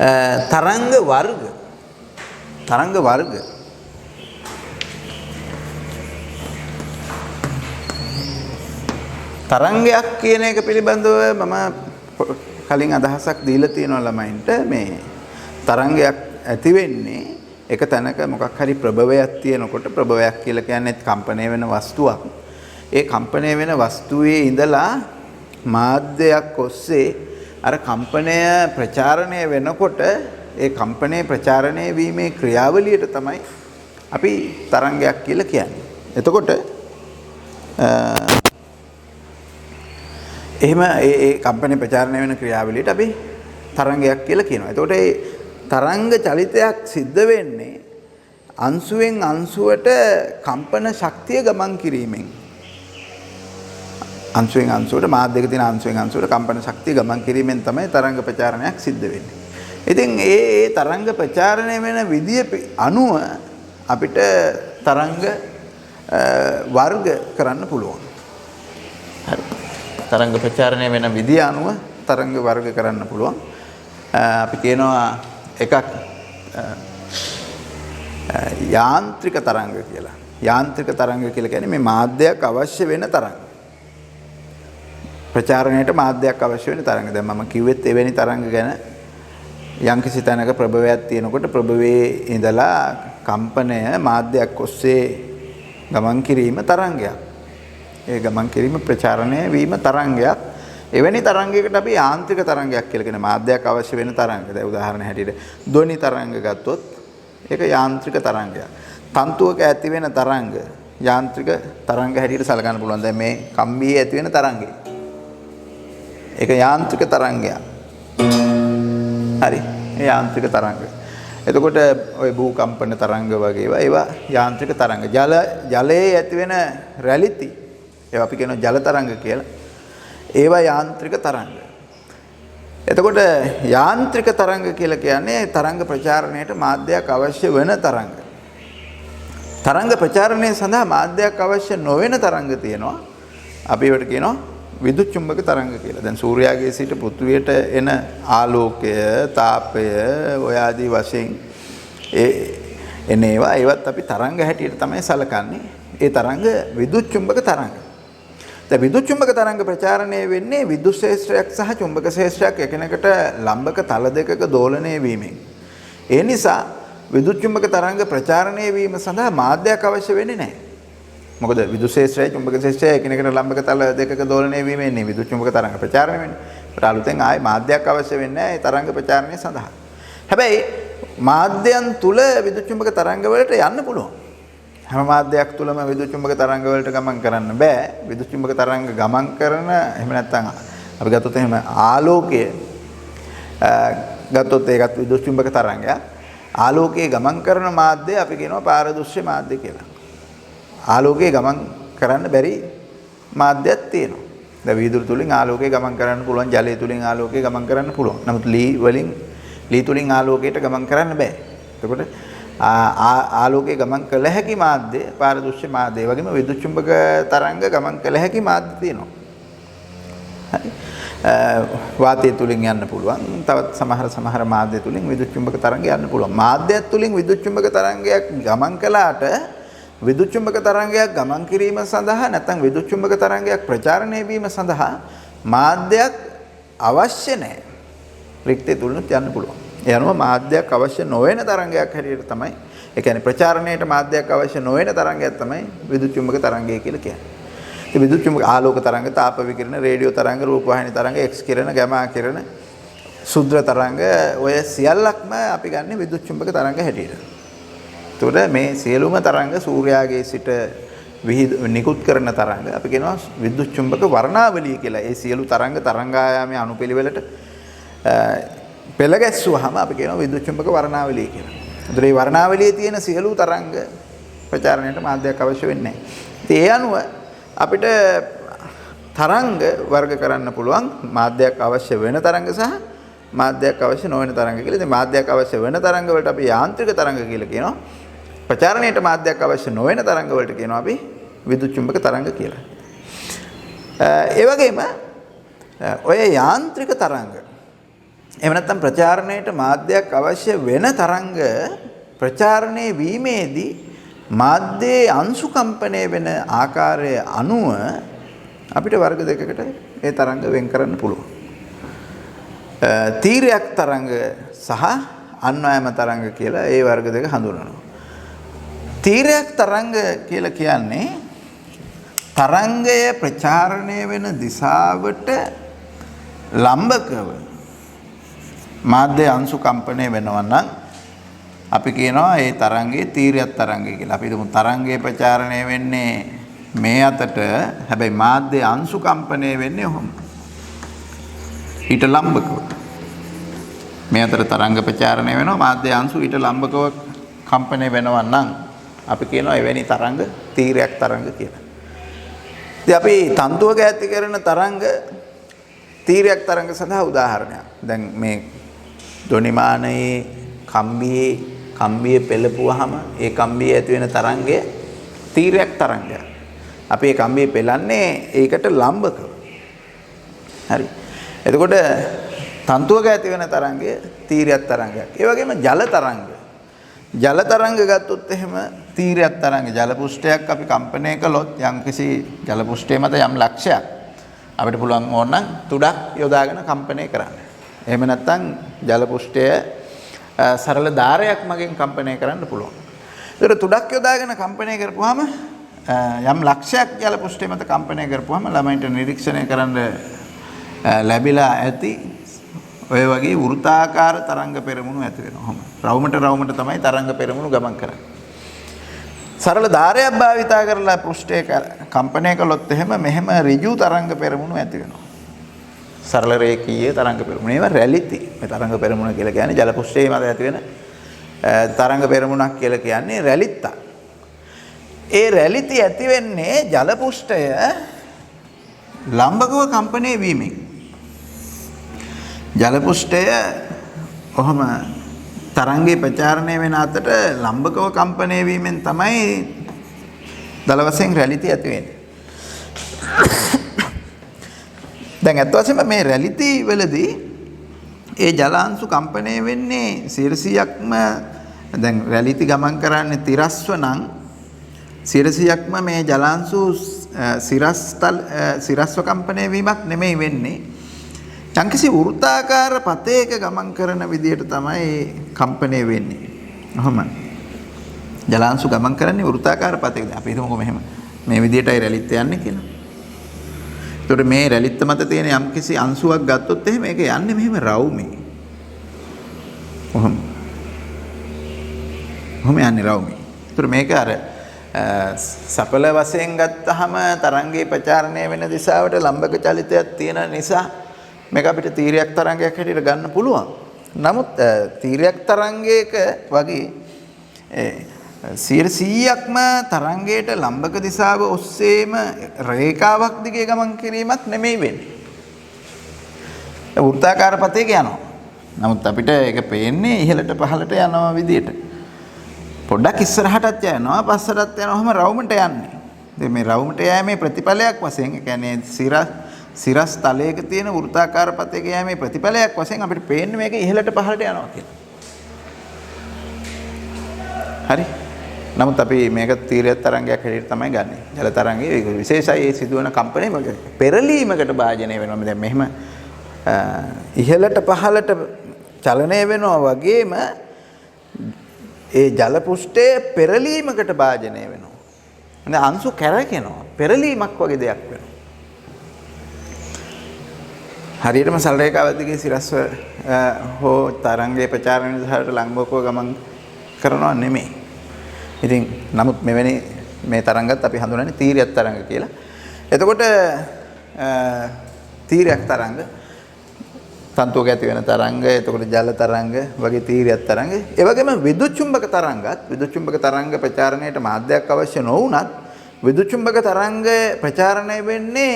තරංග වර්ග තරංගයක් කියන එක පිළිබඳව මම කලින් අදහසක් දීලා තියෙනවා ළමයින්ට. මේ තරංගයක් ඇති වෙන්නේ එක තැනක මොකක් හරි ප්‍රභවයක් තියෙනකොට. ප්‍රභවයක් කියලා කියන්නේ කම්පණය වෙන වස්තුවක්. ඒ කම්පණය වෙන වස්තුවේ ඉඳලා මාධ්‍යයක් ඔස්සේ අර කම්පණය ප්‍රචාරණය වෙනකොට ඒ කම්පණය ප්‍රචාරණය වීමේ ක්‍රියාවලියට තමයි අපි තරංගයක් කියලා කියන්නේ. එතකොට එහෙම ඒ කම්පණය ප්‍රචාරණය වෙන ක්‍රියාවලියට අපි තරංගයක් කියලා කියනවා. එතකොට ඒ තරංග චලිතයක් සිද්ධ වෙන්නේ අංශුවෙන් අංශුවට කම්පන ශක්තිය ගමන් කිරීමෙන්. අංශුවෙන් අංශුවට මාධ්‍යයක තියෙන අංශුවෙන් අංශුවට කම්පන ශක්තිය ගමන් කිරීමෙන් තමයි තරංග ප්‍රචාරණයක් සිද්ධ වෙන්නේ. ඉතින් ඒ තරංග ප්‍රචාරණය වෙන විදිය අනුව අපිට තරංග වර්ග කරන්න පුළුවන්. හරි. තරංග ප්‍රචාරණය වෙන විදිය අනුව තරංග වර්ග කරන්න පුළුවන්. අපි කියනවා එකක් යාන්ත්‍රික තරංග කියලා. යාන්ත්‍රික තරංග කියලා කියන්නේ මේ මාධ්‍යයක් අවශ්‍ය වෙන තරංග. ප්‍රචාරණයට මාධ්‍යයක් අවශ්‍ය වෙන තරංග. දැන් මම කිව්වෙත් එවැනි තරංග ගැන. යම්කිසි තැනක ප්‍රභවයක් තියෙනකොට ප්‍රභවයේ ඉඳලා කම්පනය මාධ්‍යයක් ඔස්සේ ගමන් කිරීම තරංගයක්. ඒ ගමන් කිරීම ප්‍රචාරණය වීම තරංගයක්. එවැනි තරංගයකට අපි යාන්ත්‍රික තරංගයක් කියලා කියන මාධ්‍යයක් අවශ්‍ය වෙන තරංග. දැන් උදාහරණ හැටියට ධ්වනි තරංග ගත්තොත් ඒක යාන්ත්‍රික තරංගයක්. තන්තුවක ඇති වෙන තරංග යාන්ත්‍රික තරංග හැටියට සලකන්න පුළුවන්. දැන් මේ කම්බියේ ඇති වෙන තරංගය. ඒක යාන්ත්‍රික තරංගයක්. හරි. ඒ යාන්ත්‍රික තරංග. එතකොට ওই භූකම්පන තරංග වගේ ඒවා යාන්ත්‍රික තරංග. ජලයේ ඇති වෙන රැලිති ඒවා අපි කියනවා ජල තරංග කියලා. ඒවා යාන්ත්‍රික තරංග. එතකොට යාන්ත්‍රික තරංග කියලා කියන්නේ තරංග ප්‍රචාරණයට මාධ්‍යයක් අවශ්‍ය වෙන තරංග. තරංග ප්‍රචාරණය සඳහා මාධ්‍යයක් අවශ්‍ය නොවන තරංග තියෙනවා. අපි ඒවට කියනවා විදුලි චුම්බක තරංග කියලා. දැන් සූර්යාගේ සිට පෘථිවියට එන ආලෝකය, තාපය, ඔය ආදී වශයෙන් ඒවත් අපි තරංග හැටියට තමයි සලකන්නේ. ඒ තරංග විදුලි චුම්බක තරංග. දැන් විදුලි චුම්බක තරංග ප්‍රචාරණය වෙන්නේ විදුලි ක්ෂේත්‍රයක් සහ චුම්බක ක්ෂේත්‍රයක් එකිනෙකට ලම්බක තල දෙකක දෝලණය වීමෙන්. ඒ නිසා විදුලි චුම්බක තරංග ප්‍රචාරණය වීම සඳහා මාධ්‍යයක් අවශ්‍ය වෙන්නේ නැහැ. මොකද විදුලි ක්ෂේත්‍රය චුම්බක ක්ෂේත්‍රය එකිනෙකට ලම්බක තල දෙකක දෝලණය වීමෙන් විදුලි චුම්බක තරංග ප්‍රචාරණය වෙන්නේ. ඒත් අලුතෙන් ආයේ මාධ්‍යයක් අවශ්‍ය වෙන්නේ නැහැ ඒ තරංග ප්‍රචාරණය සඳහා. හැබැයි මාධ්‍යයන් තුල විදුලි චුම්බක තරංග වලට යන්න පුළුවන්. හැම මාධ්‍යයක් තුලම විදුලි චුම්බක තරංග වලට ගමන් කරන්න බෑ. විදුලි චුම්බක තරංග ගමන් කරන එහෙම නැත්නම් අපි ගත්තොත් එහෙම ආලෝකය ගත්තොත් ඒකත් විදුලි චුම්බක තරංගයක්. ආලෝකයේ ගමන් කරන මාධ්‍ය අපි කියනවා පාරදෘශ්‍ය මාධ්‍ය කියලා. ආලෝකයේ ගමන් කරන්න බැරි මාධ්‍යයක් තියෙනවා. දැන් වීදුරු තුලින් ආලෝකය ගමන් කරන්න පුළුවන්, ජලය තුලින් ආලෝකය ගමන් කරන්න පුළුවන්. නමුත් ලී තුලින් ආලෝකයට ගමන් කරන්න බෑ. එතකොට ආලෝකයේ ගමන් කළ හැකි මාධ්‍ය පාරදෘශ්‍ය මාධ්‍ය. ඒ වගේම විදුලි චුම්බක තරංග ගමන් කළ හැකි මාධ්‍ය තියෙනවා. හරි. වාතය තුලින් යන්න පුළුවන්. තවත් සමහර මාධ්‍ය තුලින් විදුලි චුම්බක තරංග යන්න පුළුවන්. මාධ්‍යයක් තුලින් විදුලි චුම්බක තරංගයක් ගමන් කළාට විදුලි චුම්බක තරංගයක් ගමන් කිරීම සඳහා නැත්නම් විදුලි චුම්බක තරංගයක් ප්‍රචාරණය වීම සඳහා මාධ්‍යයක් අවශ්‍ය නැහැ. රික්තය තුලත් යන්න පුළුවන්. ඒ අනුව මාධ්‍යයක් අවශ්‍ය නොවන තරංගයක් හැටියට තමයි, ඒ කියන්නේ ප්‍රචාරණයට මාධ්‍යයක් අවශ්‍ය නොවන තරංගයක් තමයි විදුලි චුම්බක තරංගය කියලා කියන්නේ. ඉතින් විදුලි චුම්බක ආලෝක තරංග, තාප විකිරණ, රේඩියෝ තරංග, රූපවාහිනී තරංග, එක්ස් කිරණ, ගාමා කිරණ, ශුද්‍ර තරංග ඔය සියල්ලක්ම අපි ගන්න විදුලි චුම්බක තරංග හැටියට. එතකොට මේ සියලුම තරංග සූර්යාගේ සිට නිකුත් කරන තරංග අපි කියනවා විදුලි චුම්බක වර්ණාවලිය කියලා. ඒ සියලු තරංගායාමයේ අනුපිළිවෙලට පෙළ ගැස්සුවාම අපි කියනවා විදුලි චුම්බක වර්ණාවලිය කියලා. ඒතර මේ වර්ණාවලියේ තියෙන සියලු තරංග ප්‍රචාරණයට මාධ්‍යයක් අවශ්‍ය වෙන්නේ නැහැ. ඉතින් ඒ අනුව අපිට තරංග වර්ග කරන්න පුළුවන් මාධ්‍යයක් අවශ්‍ය වෙන තරංග සහ මාධ්‍යයක් අවශ්‍ය නොවන තරංග කියලා. ඉතින් මාධ්‍යයක් අවශ්‍ය වෙන තරංග වලට අපි යාන්ත්‍රික තරංග කියලා කියනවා. ප්‍රචාරණයට මාධ්‍යයක් අවශ්‍ය නොවන තරංග වලට කියනවා අපි විදුලි චුම්බක තරංග කියලා. ඒ වගේම ඔය යාන්ත්‍රික තරංග එහෙම නැත්නම් ප්‍රචාරණයට මාධ්‍යයක් අවශ්‍ය වෙන තරංග ප්‍රචාරණය වීමේදී මාධ්‍යයේ අංශු කම්පණය වෙන ආකාරය අනුව අපිට වර්ග දෙකකට ඒ තරංග වෙන් කරන්න පුළුවන්. තීරයක් තරංග සහ අන්වයම තරංග කියලා ඒ වර්ග දෙක හඳුන්වනවා. තීරයක් තරංග කියලා කියන්නේ තරංගය ප්‍රචාරණය වෙන දිශාවට ලම්බකව මාධ්‍ය අංශු කම්පණය වෙනවා නම් අපි කියනවා ඒ තරංගයේ තීරයක් තරංගය කියලා. අපි හිතමු තරංගයේ ප්‍රචාරණය වෙන්නේ මේ අතට, හැබැයි මාධ්‍ය අංශු කම්පණය වෙන්නේ ඔහොම. ඊට ලම්බකව. මේ අතර තරංග ප්‍රචාරණය වෙනවා, මාධ්‍ය අංශු ඊට ලම්බකව කම්පණය වෙනවා නම් අපි කියනවා එවැනි තරංග තීරයක් තරංග කියලා. ඉතින් අපි තන්තුවක ඇති කරන තරංග තීරයක් තරංග සඳහා උදාහරණයක්. දැන් මේ ධ්වනිමානයේ කම්බියේ පෙළපුවාම ඒ කම්බියේ ඇති වෙන තරංගය තීරයක් තරංගයක්. අපි මේ කම්බියේ පෙළන්නේ ඒකට ලම්බකව. හරි. එතකොට තන්තුවක ඇති වෙන තරංගය තීරයක් තරංගයක්. ඒ වගේම ජල තරංග. ජල තරංග ගත්තොත් එහෙම තීරයක් තරංග. ජල පුෂ්ඨයක් අපි කම්පණය කළොත් යම්කිසි ජල පුෂ්ඨය මත යම් ලක්ෂයක් අපිට පුළුවන් ඕනනම් තුඩක් යොදාගෙන කම්පණය කරන්න. එහෙම නැත්නම් ජල පුෂ්ඨය සරල ධාරයක් මගින් කම්පණය කරන්න පුළුවන්. ඒතර තුඩක් යොදාගෙන කම්පණය කරපුවාම යම් ලක්ෂයක් ජල පුෂ්ඨය මත කම්පණය කරපුවාම ළමයින්ට නිරීක්ෂණය කරන්න ලැබිලා ඇති ඔය වගේ වෘත්තාකාර තරංග පෙරමුණු ඇති වෙනවා. රවුමට තමයි තරංග පෙරමුණු ගමන් කරන්නේ. සරල ධාරයක් භාවිතා කරලා පෘෂ්ඨය කම්පණය කළොත් එහෙම මෙහෙම ඍජු තරංග පෙරමුණු ඇති වෙනවා. සරල රේඛීය තරංග පෙරමුණ. ඒවා රැලිති. මේ තරංග පෙරමුණ කියලා කියන්නේ ජල පෘෂ්ඨයේ මත ඇති වෙන තරංග පෙරමුණක් කියලා කියන්නේ රැලිත්ත. ඒ රැලිති ඇති වෙන්නේ ජල පෘෂ්ඨය ලම්බකව කම්පණය වීමෙන්. ජල පෘෂ්ඨය කොහොම තරංගේ ප්‍රචාරණය වෙන අතට ලම්බකව කම්පණය වීමෙන් තමයි දල වශයෙන් රැලිති ඇති වෙන්නේ. දැන් අත් වශයෙන්ම මේ රැලිති වලදී ඒ ජලාංශු කම්පණය වෙන්නේ 100%ක්ම දැන් රැලිති ගමන් කරන්නේ තිරස්ව නම් 100%ක්ම මේ ජලාංශු සිරස්ව කම්පණය වීමක් නෙමෙයි වෙන්නේ. යම්කිසි වෘත්තාකාර පතයක ගමන් කරන විදියට තමයි කම්පණය වෙන්නේ. ඔහොම. ජලාංශු ගමන් කරන්නේ වෘත්තාකාර පතයක. අපි හිතමුකෝ මෙහෙම. මේ විදියටයි රැලිත්ත යන්නේ කියලා. ඒතකොට මේ රැලිත්ත මත තියෙන යම්කිසි අංශුවක් ගත්තොත් එහෙම ඒක යන්නේ මෙහෙම රවුමේ. ඔහොම. ඔහොම යන්නේ රවුමේ. ඒතකොට මේක අර සඵල වශයෙන් ගත්තාම තරංගේ ප්‍රචාරණය වෙන දිශාවට ලම්බක චලිතයක් තියෙන නිසා මේක අපිට තීරයක් තරංගයක් හැටියට ගන්න පුළුවන්. නමුත් තීරයක් තරංගයක වගේ 100%ක්ම තරංගයට ලම්බක දිශාව ඔස්සේම රේඛාවක් දිගේ ගමන් කිරීමක් නෙමෙයි වෙන්නේ. වෘත්තාකාර පතයක යනවා. නමුත් අපිට ඒක පේන්නේ ඉහළට පහළට යනවා විදියට. පොඩ්ඩක් ඉස්සරහටත් යනවා පස්සටත් යනවාම රවුමට යන්නේ. ඉතින් මේ රවුමට යෑමේ ප්‍රතිඵලයක් වශයෙන් ඒ කියන්නේ සිරස් තලයක තියෙන වෘත්තාකාර පතයක යෑමේ ප්‍රතිඵලයක් වශයෙන් අපිට පේන්නේ මේක ඉහළට පහළට යනවා කියලා. හරි. නමුත් අපි මේක තීරයක් තරංගයක් හැටියට තමයි ගන්නෙ. ජල තරංගයේ ඒක විශේෂයි ඒ සිදුවන කම්පණය වගේ පෙරලීමකට භාජනය වෙනවා. දැන් මෙහෙම ඉහළට පහළට චලනය වෙනවා වගේම ඒ ජල පෘෂ්ඨයේ පෙරලීමකට භාජනය වෙනවා. মানে අංශු කැරකෙනවා. පෙරලීමක් වගේ දෙයක් වෙනවා. හරියටම සරල රේඛාවක් දිගේ සිරස්ව හෝ තරංගයේ ප්‍රචාරණය දිහාට ලංබකව ගමන් කරනවා නෙමෙයි. ඉතින් නමුත් මෙවැනි මේ තරංගත් අපි හඳුනන්නේ තීරයක් තරංග කියලා. එතකොට තීරයක් තරංග තන්තුවක ඇති වෙන තරංග, එතකොට ජල තරංග වගේ තීරයක් තරංග. ඒ වගේම විදුලි චුම්බක තරංග ප්‍රචාරණයට මාධ්‍යයක් අවශ්‍ය නොවුනත් විදුලි චුම්බක තරංග ප්‍රචාරණය වෙන්නේ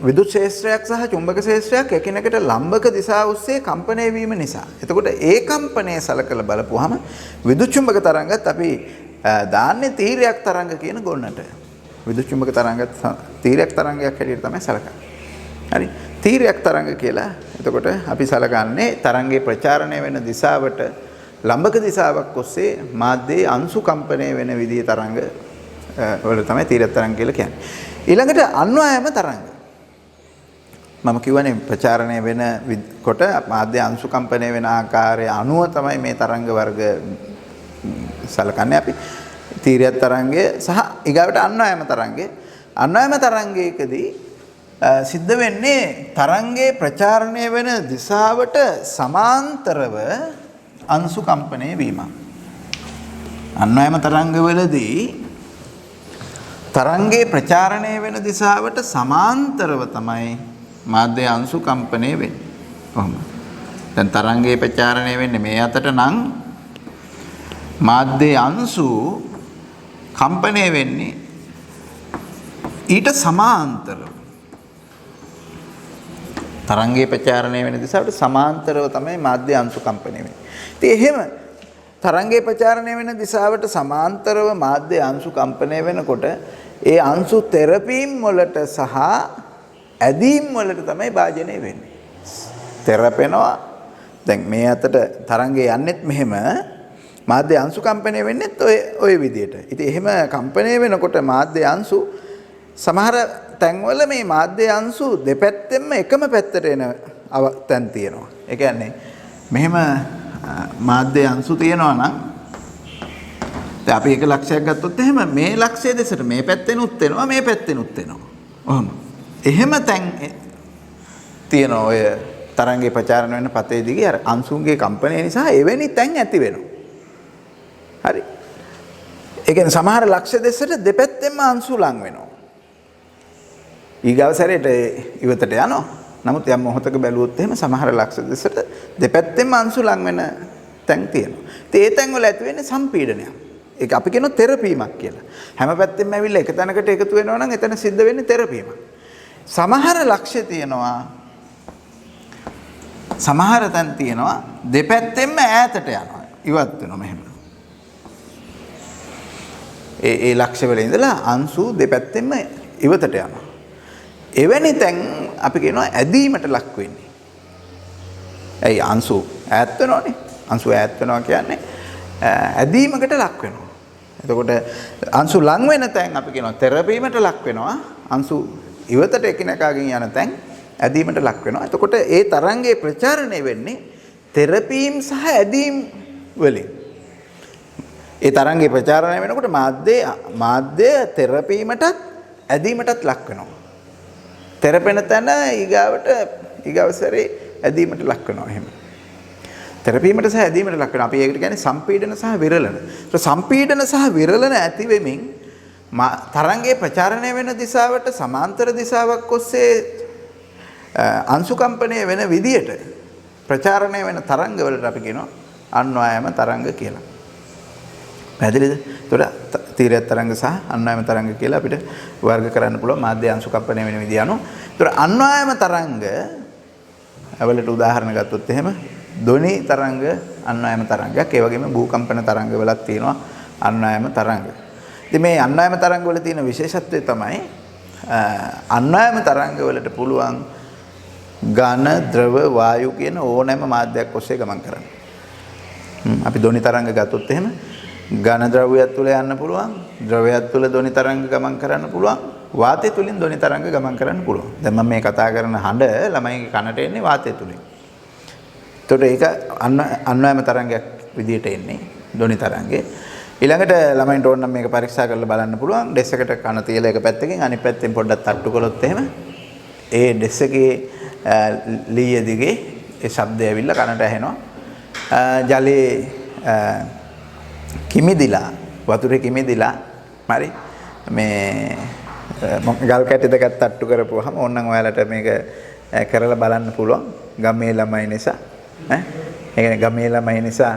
විදුලි ක්ෂේත්‍රයක් සහ චුම්බක ක්ෂේත්‍රයක් එකිනෙකට ලම්බක දිශාව ඔස්සේ කම්පණය වීම නිසා. එතකොට ඒ කම්පනය සලකලා බලපුවාම විදුලි චුම්බක තරංගත් අපි දාන්නේ තීරයක් තරංග කියන ගොන්නට. විදුලි චුම්බක තරංගත් තීරයක් තරංගයක් හැටියට තමයි සලකන්නේ. හරි. තීරයක් තරංග කියලා. එතකොට අපි සලකන්නේ තරංගේ ප්‍රචාරණය වෙන දිශාවට ලම්බක දිශාවක් ඔස්සේ මාධ්‍යයේ අංශු කම්පණය වෙන විදිහේ තරංග වල තමයි තීරයක් තරංග කියලා කියන්නේ. ඊළඟට අන්වයම තරංග. මම කියවනේ ප්‍රචාරණය වෙන කොට මාධ්‍ය අංශු කම්පණය වෙන ආකාරය අනුව තමයි මේ තරංග වර්ග සලකන්නේ අපි. තීරයක් තරංගය සහ ඊගාවට අන්වයම තරංගය. අන්වයම තරංගයකදී සිද්ධ වෙන්නේ තරංගයේ ප්‍රචාරණය වෙන දිශාවට සමාන්තරව අංශු කම්පණය වීම. අන්වයම තරංගවලදී තරංගයේ ප්‍රචාරණය වෙන දිශාවට සමාන්තරව තමයි මාධ්‍ය අංශු කම්පණය වෙන්නේ. කොහොමද? දැන් තරංගයේ ප්‍රචාරණය වෙන්නේ මේ අතට නම් මාධ්‍ය අංශු කම්පණය වෙන්නේ ඊට සමාන්තරව. තරංගයේ ප්‍රචාරණය වෙන දිශාවට සමාන්තරව තමයි මාධ්‍ය අංශු කම්පණය වෙන්නේ. ඉතින් එහෙම තරංගයේ ප්‍රචාරණය වෙන දිශාවට සමාන්තරව මාධ්‍ය අංශු කම්පණය වෙනකොට ඒ අංශු තෙරපීම් වලට සහ ඇදීම් වලට තමයි භාජනය වෙන්නේ. තෙරපෙනවා. දැන් මේ අතට තරංගය යන්නෙත් මෙහෙම මාධ්‍ය අංශු කම්පණය වෙන්නෙත් ඔය විදිහට. ඉතින් එහෙම කම්පණය වෙනකොට මාධ්‍ය අංශු සමහර තැන්වල මේ මාධ්‍ය අංශු දෙපැත්තෙන්ම එකම පැත්තට එන තැන් තියෙනවා. ඒ කියන්නේ මෙහෙම මාධ්‍ය අංශු තියෙනවා නම් දැන් අපි එක ලක්ෂයක් ගත්තොත් එහෙම මේ ලක්ෂය දෙසට මේ පැත්තෙනුත් එනවා මේ පැත්තෙනුත් එනවා. ඔහොම. එහෙම තැන් තියෙනවා ඔය තරංගේ ප්‍රචාරණය වෙන පතේ දිගේ අර අංශුන්ගේ කම්පනය නිසා එවැනි තැන් ඇති වෙනවා. හරි. ඒ කියන්නේ සමහර ලක්ෂ දෙසට දෙපැත්තෙන්ම අංශු ලං වෙනවා. ඊගව සැරේට ඉවතට යනවා. නමුත් යම් මොහොතක බැලුවොත් එහෙම සමහර ලක්ෂ දෙසට දෙපැත්තෙන්ම අංශු ලං වෙන තැන් තියෙනවා. ඉතින් ඒ තැන් වල ඇති වෙන්නේ සම්පීඩනයක්. ඒක අපි කියනවා තෙරපීමක් කියලා. හැම පැත්තෙම ඇවිල්ලා එක තැනකට එකතු වෙනවා නම් එතන සිද්ධ වෙන්නේ තෙරපීමක්. සමහර ලක්ෂ තියෙනවා සමහර තැන් තියෙනවා දෙපැත්තෙන්ම ඈතට යනවා. ඉවත් වෙනවා මෙහෙම. ඒ ලක්ෂ වල ඉඳලා අංශු දෙපැත්තෙන්ම ඉවතට යනවා. එවැනි තැන් අපි කියනවා ඇදීමට ලක් වෙන්නේ. ඇයි අංශු ඈත් වෙනවනේ. අංශු ඈත් වෙනවා කියන්නේ ඇදීමකට ලක් වෙනවා. එතකොට අංශු ලං වෙන තැන් අපි කියනවා තෙරපීමට ලක් වෙනවා. අංශු ඉවතට එකිනෙකාගෙන් යන තැන් ඇදීමට ලක් වෙනවා. එතකොට ඒ තරංගයේ ප්‍රචාරණය වෙන්නේ තෙරපීම් සහ ඇදීම් වලින්. ඒ තරංගේ ප්‍රචාරණය වෙනකොට මාධ්‍ය තෙරපීමටත් ඇදීමටත් ලක් වෙනවා. තෙරපෙන තැන ඊගාව සැරේ ඇදීමට ලක් වෙනවා එහෙම. තෙරපීමට සහ ඇදීමට ලක් වෙනවා. අපි ඒකට කියන්නේ සම්පීඩන සහ විරලන. ඒක සම්පීඩන සහ විරලන ඇති වෙමින් තරංගේ ප්‍රචාරණය වෙන දිශාවට සමාන්තර දිශාවක් ඔස්සේ අංශු කම්පණය වෙන විදියට ප්‍රචාරණය වෙන තරංග වලට අපි කියනවා අන්වයම තරංග කියලා. පැහැදිලිද? එතකොට තීරයක් තරංග සහ අන්වයම තරංග කියලා අපිට වර්ග කරන්න පුළුවන් මාධ්‍ය අංශු කම්පණය වෙන විදිය අනුව. එතකොට අන්වයම තරංග වලට උදාහරණ ගත්තොත් එහෙම ධ්වනි තරංග අන්වයම තරංගයක්. ඒ වගේම භූකම්පන තරංග වලත් තියෙනවා අන්වයම තරංග. ඉතින් මේ අන්වයම තරංග වල තියෙන විශේෂත්වය තමයි අන්වයම තරංග වලට පුළුවන් ඝන ද්‍රව වායු කියන ඕනෑම මාධ්‍යයක් ඔස්සේ ගමන් කරන්න. අපි ධ්වනි තරංග ගත්තොත් එහෙම ඝන ද්‍රව්‍යයක් තුල යන්න පුළුවන්, ද්‍රවයක් තුල ධ්වනි තරංග ගමන් කරන්න පුළුවන්, වාතය තුලින් ධ්වනි තරංග ගමන් කරන්න පුළුවන්. දැන් මම මේ කතා කරන හඬ ළමයිගේ කනට එන්නේ වාතය තුලින්. එතකොට ඒක අන්වයම තරංගයක් විදියට එන්නේ ධ්වනි තරංගේ. ඊළඟට ළමයින්ට ඕන නම් මේක පරීක්ෂා කරලා බලන්න පුළුවන්. ඩෙස් එකට කන තියලා එක පැත්තකින් අනිත් පැත්තෙන් පොඩ්ඩක් තට්ටු කළොත් එහෙම ඒ ඩෙස් එකේ ලීය දිගේ ඒ ශබ්දය ඇවිල්ලා කනට ඇහෙනවා. ජලයේ කිමිදිලා වතුරේ කිමිදිලා හරි මේ ගල් කැටි දෙකක් තට්ටු කරපුවාම ඕනනම් ඔයාලට මේක කරලා බලන්න පුළුවන්. ගමේ ළමයි නිසා ඈ ඒ කියන්නේ ගමේ ළමයි නිසා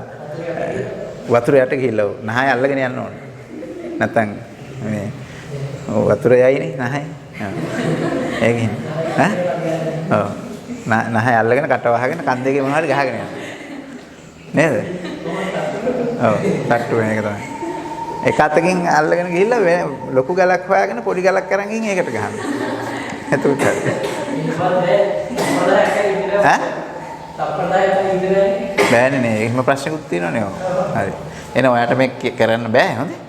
වතුර යට ගිහිල්ලා නහය අල්ලගෙන යන්න ඕනේ. නැත්තම් මේ වතුර යයිනේ නහය. ඒකින් ඈ ඔව් නහය අල්ලගෙන කට වහගෙන කන් දෙකේ මොනවා හරි ගහගෙන යන්න. නේද? ඔව් තට්ටු වෙන එක තමයි. එක අතකින් අල්ලගෙන ගිහිල්ලා ලොකු ගලක් හොයාගෙන පොඩි ගලක් අරන් ගිහින් ඒකට ගහන්න. එතකොට බෑනේ නේ. එහෙම ප්‍රශ්නකුත් තියෙනවනේ. හරි. එහෙනම් ඔයාලට මේක කරන්න බෑ හොඳේ.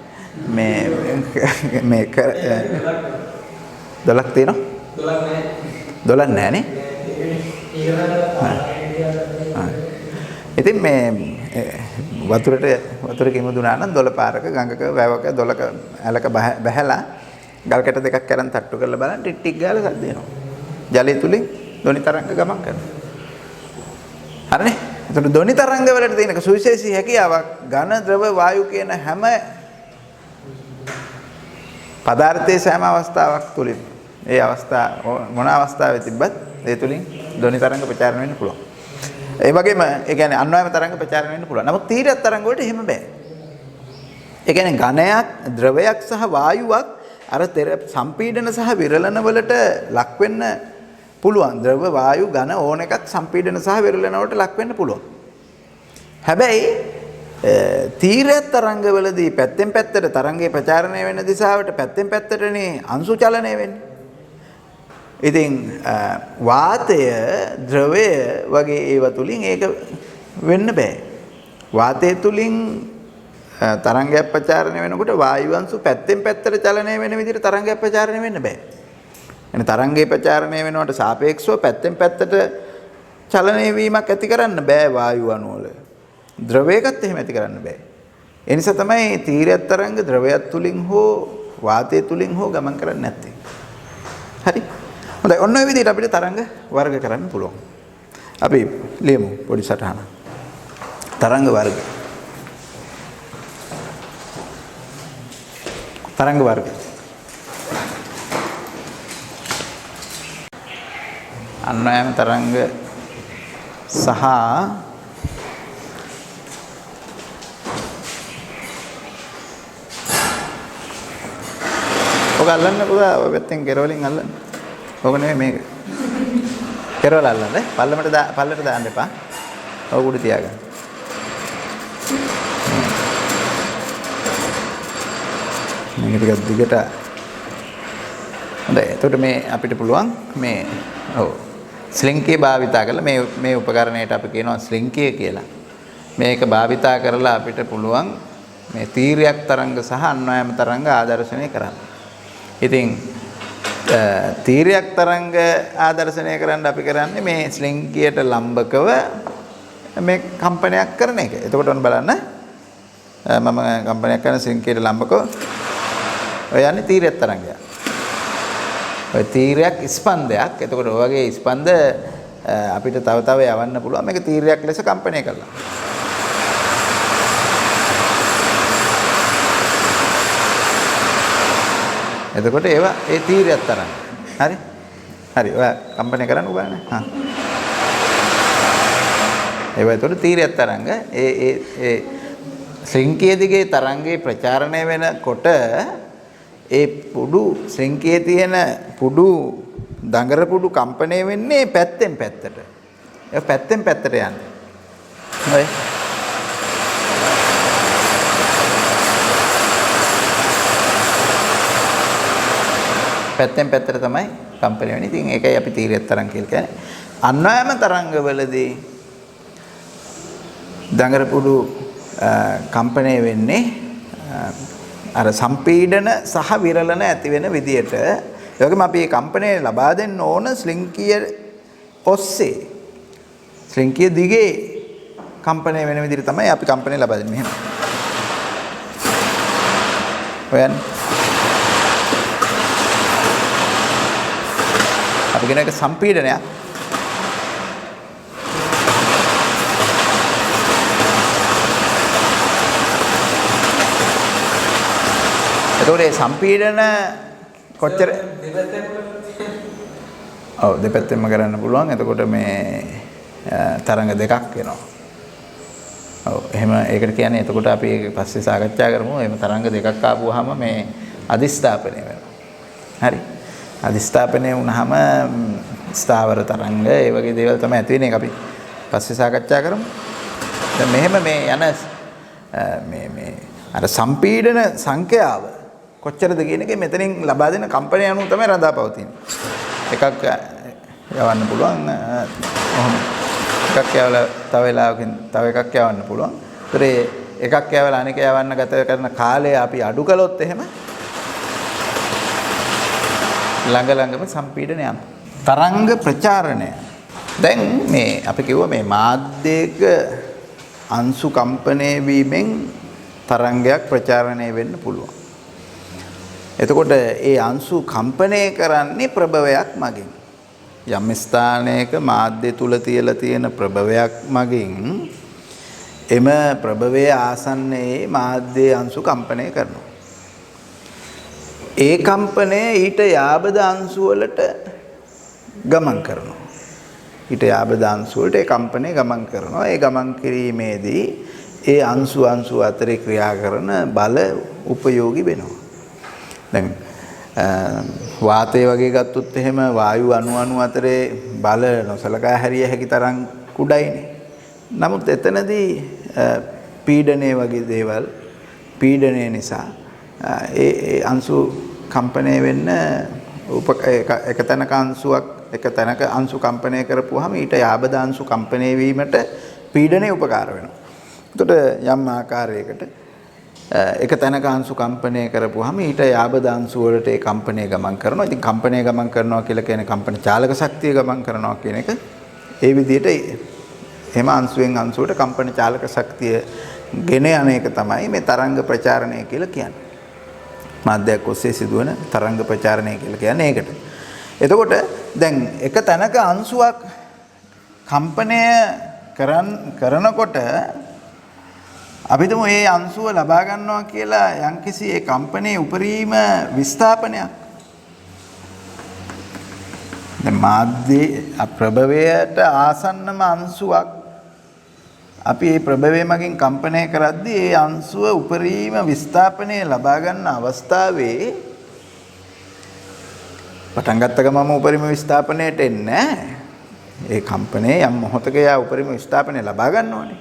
මේ 12ක් තියෙනවා? 12 නෑ නේ. ඉතින් මේ වතුරක ඉමුදුනා නම් 12 පාරක ගඟක වැවක 12ක ඇලක බහැලා ගල් කැට දෙකක් කරන් තට්ටු කරලා බලන්න ටික් ටික් ගාලා සද්ද එනවා. ජලය තුලින් ධ්වනි තරංග ගමන් කරනවා. හරිනේ? එතකොට ධ්වනි තරංග වලට තියෙන සුවිශේෂී හැකියාවක් ඝන ද්‍රව වායු කියන හැම පදාර්ථයේ සෑම අවස්ථාවක් තුලින් ඒ අවස්ථා මොන අවස්ථාවේ තිබ්බත් ඒ තුලින් ධ්වනි තරංග ප්‍රචාරණය වෙන්න පුළුවන්. ඒ වගේම ඒ කියන්නේ අන්වයම තරංග ප්‍රචාරණය වෙන්න පුළුවන්. නමුත් තීරයක් තරංග වලට එහෙම බෑ. ඒ කියන්නේ ඝනයක්, ද්‍රවයක් සහ වායුවක් අර සම්පීඩන සහ විරලන වලට ලක් වෙන්න පුළුවන්. ද්‍රව, වායු, ඝන ඕන එකක් සම්පීඩන සහ විරලන වලට ලක් වෙන්න පුළුවන්. හැබැයි තීරයක් තරංග වලදී පැත්තෙන් පැත්තට තරංගේ ප්‍රචාරණය වෙන දිශාවට පැත්තෙන් පැත්තටනේ අංශු චලනය වෙන්නේ. ඉතින් වාතය, ද්‍රවය වගේ ඒවා තුලින් ඒක වෙන්න බෑ. වාතය තුලින් තරංගයක් ප්‍රචාරණය වෙනකොට වායු අංශු පැත්තෙන් පැත්තට චලනය වෙන විදිහට තරංගයක් ප්‍රචාරණය වෙන්න බෑ. එන තරංගේ ප්‍රචාරණය වෙනවට සාපේක්ෂව පැත්තෙන් පැත්තට චලනය වීමක් ඇති කරන්න බෑ වායු අණු වල. ද්‍රවයකත් එහෙම ඇති කරන්න බෑ. ඒ නිසා තමයි තීරයක් තරංග ද්‍රවයක් තුලින් හෝ වාතය තුලින් හෝ ගමන් කරන්නේ නැත්තේ. හරි. හොඳයි ඔන්න ඔය විදිහට අපිට තරංග වර්ග කරන්න පුළුවන්. අපි ලියමු පොඩි සටහනක්. තරංග වර්ග. තරංග වර්ග. අන්වයම තරංග සහ ඔක අල්ලන්න පුතා ඔය පැත්තෙන් කෙරවලින් අල්ලන්න. ඔක නෙමෙයි මේක. කෙරවල අල්ලන්න. පල්ලට දාන්න එපා. ඔක උඩ තියාගන්න. මේක ටිකක් දිගට. හොඳයි. එතකොට මේ අපිට පුළුවන් මේ ස්ලින්කිය භාවිතා කරලා මේ උපකරණයට අපි කියනවා ස්ලින්කිය කියලා. මේක භාවිතා කරලා අපිට පුළුවන් මේ තීරයක් තරංග සහ අන්වයම තරංග ආදර්ශනය කරන්න. ඉතින් තීරයක් තරංග ආදර්ශනය කරන්න අපි කරන්නේ මේ ස්ලින්කියට ලම්බකව මේ කම්පනයක් කරන එක. එතකොට ඔන්න බලන්න මම කම්පනයක් කරන ස්ලින්කියට ලම්බකව ඔය යන්නේ තීරයක් තරංගයක්. ඔය තීරයක් ස්පන්දයක්. එතකොට ඔය වගේ ස්පන්ද අපිට තව යවන්න පුළුවන් මේක තීරයක් ලෙස කම්පණය කරලා. එතකොට ඒවා ඒ තීරයක් තරම්. හරි? හරි. ඔය කම්පණය කරන්න උගානේ. හා. ඒවා එතකොට තීරයක් තරංග ඒ ශ්‍රින්කිය දිගේ තරංගේ ප්‍රචාරණය වෙනකොට ඒ පුඩු ශ්‍රින්කියේ තියෙන පුඩු දඟර පුඩු කම්පණය වෙන්නේ පැත්තෙන් පැත්තට. ඒ පැත්තෙන් පැත්තට යන්නේ. හරි. පැත්තෙන් පැත්තට තමයි කම්පණය වෙන්නේ. ඉතින් ඒකයි අපි තීරයක් තරංග කියලා කියන්නේ. අන්වයම තරංගවලදී දඟර පුඩු කම්පණය වෙන්නේ අර සම්පීඩන සහ විරලන ඇති වෙන විදියට. ඒ වගේම අපි මේ කම්පණය ලබා දෙන්න ඕන ස්ලින්කිය ඔස්සේ. ස්ලින්කිය දිගේ කම්පණය වෙන විදිහට තමයි අපි කම්පණය ලබා දෙන්නේ. මෙහෙම. ඔයන් අපි කියන එක සම්පීඩනයක්. එතකොට මේ සම්පීඩන කොච්චර දෙපැත්තෙන්ම කරන්න පුළුවන්. එතකොට මේ තරංග දෙකක් එනවා. එහෙම ඒකට කියන්නේ එතකොට අපි ඒක පස්සේ සාකච්ඡා කරමු. එහෙම තරංග දෙකක් ආපුවාම මේ අධිස්ථාපනය වෙනවා. හරි. අධිස්ථාපනය වුණාම ස්ථාවර තරංග ඒ වගේ දේවල් තමයි ඇති වෙන්නේ. ඒක අපි පස්සේ සාකච්ඡා කරමු. දැන් මෙහෙම මේ යන මේ අර සම්පීඩන සංඛ්‍යාව කොච්චරද කියන එක මෙතනින් ලබා දෙන කම්පණය අනුව තමයි රඳාපවතින්නේ. එකක් යවන්න පුළුවන්. ඔහොම එකක් යවලා තව වෙලාවකින් තව එකක් යවන්න පුළුවන්. ඒතර එකක් යවලා අනික යවන්න ගත කරන කාලය අපි අඩු කළොත් එහෙම ළඟ ළඟම සම්පීඩනය යනවා. තරංග ප්‍රචාරණය. දැන් මේ අපි කිව්වා මේ මාධ්‍යයක අංශු කම්පණය වීමෙන් තරංගයක් ප්‍රචාරණය වෙන්න පුළුවන්. එතකොට ඒ අංශු කම්පණය කරන්නේ ප්‍රභවයක් මගින්. යම් ස්ථානයක මාධ්‍ය තුල තියලා තියෙන ප්‍රභවයක් මගින් එම ප්‍රභවයේ ආසන්නයේ මාධ්‍ය අංශු කම්පණය කරනවා. ඒ කම්පණය ඊට යාබද අංශු වලට ගමන් කරනවා. ඊට යාබද අංශු වලට ඒ කම්පණය ගමන් කරනවා. ඒ ගමන් කිරීමේදී ඒ අංශු අතරේ ක්‍රියා කරන බල උපයෝගී වෙනවා. දැන් වාතය වගේ ගත්තොත් එහෙම වායු අණු අතරේ බල නොසලකා හැරිය හැකි තරම් කුඩයිනේ. නමුත් එතනදී පීඩනය වගේ දේවල් පීඩනය නිසා ඒ අංශු කම්පණය වෙන්න එක තැනක අංශුවක් එක තැනක අංශු කම්පණය කරපුවාම ඊට යාබද අංශු කම්පණය වීමට පීඩනය උපකාර වෙනවා. එතකොට යම් ආකාරයකට එක තැනක අංශු කම්පණය කරපුවාම ඊට යාබද අංශු වලට ඒ කම්පණය ගමන් කරනවා. ඉතින් කම්පණය ගමන් කරනවා කියලා කියන්නේ කම්පන චාලක ශක්තිය ගමන් කරනවා කියන එක. ඒ විදිහට එහෙම අංශුවෙන් අංශුවට කම්පන චාලක ශක්තිය ගෙන යන එක තමයි මේ තරංග ප්‍රචාරණය කියලා කියන්නේ. මාධ්‍යයක් ඔස්සේ සිදුවන තරංග ප්‍රචාරණය කියලා කියන්නේ ඒකට. එතකොට දැන් එක තැනක අංශුවක් කම්පණය කරනකොට අපි හිතමු මේ අංශුව ලබා ගන්නවා කියලා යම්කිසි ඒ කම්පනයේ උපරිම විස්ථාපනයක්. දැන් මාධ්‍ය ප්‍රභවයට ආසන්නම අංශුවක් අපි මේ ප්‍රභවය මගින් කම්පණය කරද්දී ඒ අංශුව උපරිම විස්ථාපනය ලබා ගන්න අවස්ථාවේ පටන් ගත්ත ගමම උපරිම විස්ථාපනයට එන්නේ ඒ කම්පණය යම් මොහොතක යා උපරිම විස්ථාපනය ලබා ගන්න ඕනේ.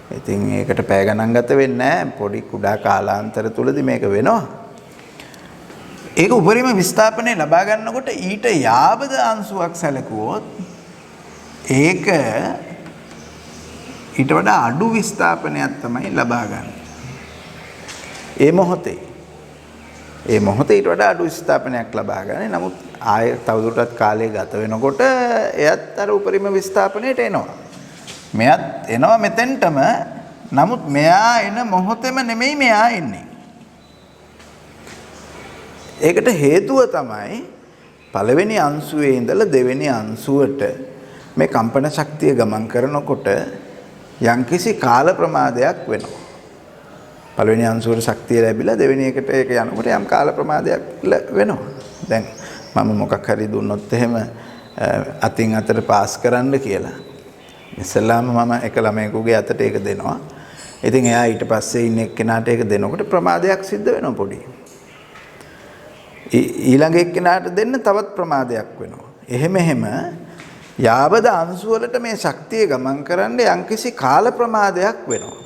ඉතින් ඒකට පැය ගණන් ගත වෙන්නේ නැහැ. පොඩි කුඩා කාලාන්තර තුලදී මේක වෙනවා. ඒක උපරිම විස්ථාපනය ලබා ගන්නකොට ඊට යාබද අංශුවක් සැලකුවොත් ඒක ඊට වඩා අඩු විස්ථාපනයක් තමයි ලබා ගන්න. ඒ මොහොතේ ඊට වඩා අඩු විස්ථාපනයක් ලබා ගන්න. නමුත් ආය තවදුරටත් කාලය ගත වෙනකොට එයත් අර උපරිම විස්ථාපනයට එනවා. මෙයත් එනවා මෙතෙන්ටම. නමුත් මෙයා එන මොහොතේම නෙමෙයි මෙයා එන්නේ. ඒකට හේතුව තමයි පළවෙනි අංශුවේ ඉඳලා දෙවෙනි අංශුවට මේ කම්පන ශක්තිය ගමන් කරනකොට යම්කිසි කාල ප්‍රමාදයක් වෙනවා. පළවෙනි අංශුවට ශක්තිය ලැබිලා දෙවෙනි එකට ඒක යනකොට යම් කාල ප්‍රමාදයක් වෙනවා. දැන් මම මොකක් හරි දුන්නොත් එහෙම අතින් අතට පාස් කරන්න කියලා. ඉස්සෙල්ලාම මම එක ළමයෙකුගේ අතට ඒක දෙනවා. ඉතින් එයා ඊට පස්සේ ඉන්න එක්කෙනාට ඒක දෙනකොට ප්‍රමාදයක් සිද්ධ වෙනවා පොඩි. ඊළඟ එක්කෙනාට දෙන්න තවත් ප්‍රමාදයක් වෙනවා. එහෙම යාබද අංශු වලට මේ ශක්තිය ගමන් කරන්න යම්කිසි කාල ප්‍රමාදයක් වෙනවා.